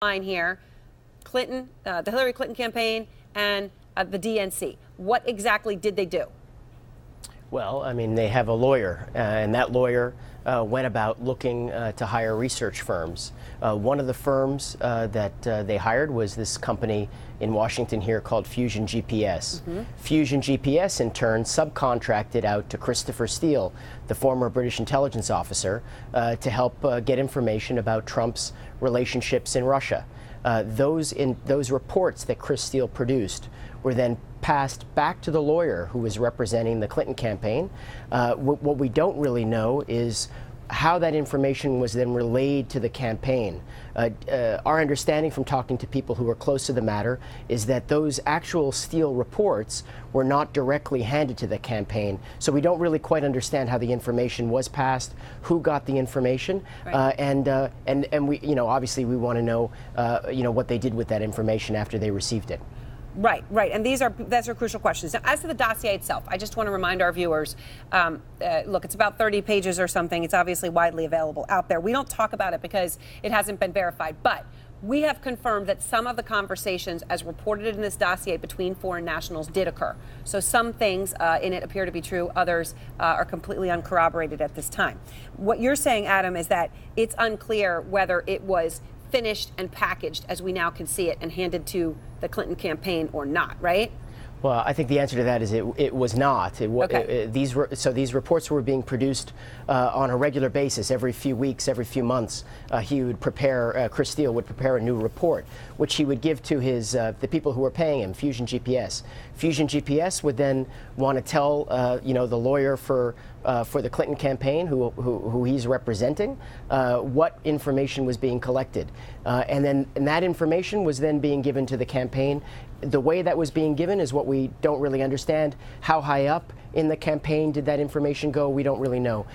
line here, Clinton, the Hillary Clinton campaign, and the DNC. What exactly did they do? Well, I mean, they have a lawyer, and that lawyer went about looking to hire research firms. One of the firms that they hired was this company in Washington here called Fusion GPS. Fusion GPS, in turn, subcontracted out to Christopher Steele, the former British intelligence officer, to help get information about Trump's relationships in Russia. Those reports that Chris Steele produced were then passed back to the lawyer who was representing the Clinton campaign. What we don't really know is how that information was then relayed to the campaign. Our understanding from talking to people who are close to the matter is that those actual Steele reports were not directly handed to the campaign. So we don't really quite understand how the information was passed, who got the information, right. And we, obviously we want to know, what they did with that information after they received it. Right, and those are crucial questions. Now, as to the dossier itself, I just want to remind our viewers, look, it's about 30 pages or something. It's obviously widely available out there. We don't talk about it because it hasn't been verified, but we have confirmed that some of the conversations as reported in this dossier between foreign nationals did occur. So some things in it appear to be true, others are completely uncorroborated at this time. What you're saying, Adam, is that it's unclear whether it was finished and packaged as we now can see it and handed to the Clinton campaign or not, right? Well, I think the answer to that is it was not. These reports were being produced on a regular basis, every few weeks, every few months. He would prepare, Chris Steele would prepare a new report, which he would give to his the people who were paying him, Fusion GPS. Fusion GPS would then want to tell the lawyer for the Clinton campaign, who he's representing, what information was being collected, and that information was then being given to the campaign. The way that was being given is what we don't really understand. How high up in the campaign did that information go? We don't really know.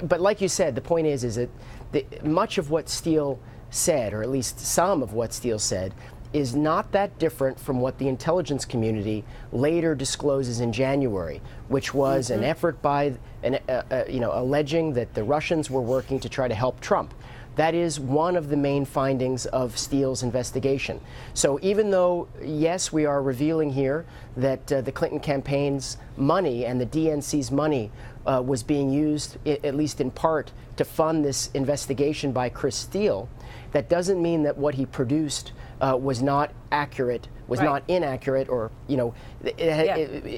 But like you said, the point is that much of what Steele said, or at least some of what Steele said, is not that different from what the intelligence community later discloses in January, which was an effort by, alleging that the Russians were working to try to help Trump. That is one of the main findings of Steele's investigation. So even though, yes, we are revealing here that the Clinton campaign's money and the DNC's money was being used, at least in part, to fund this investigation by Chris Steele, that doesn't mean that what he produced was not accurate, was not inaccurate, or,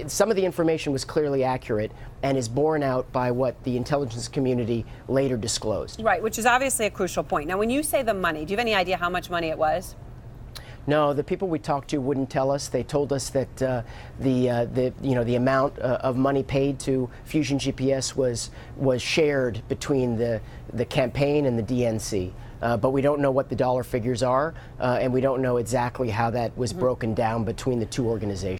some of the information was clearly accurate and is borne out by what the intelligence community later disclosed. Right, which is obviously a crucial point. Now, when you say the money, do you have any idea how much money it was? No, the people we talked to wouldn't tell us. They told us that the amount of money paid to Fusion GPS was shared between the campaign and the DNC. But we don't know what the dollar figures are, and we don't know exactly how that was broken down between the two organizations.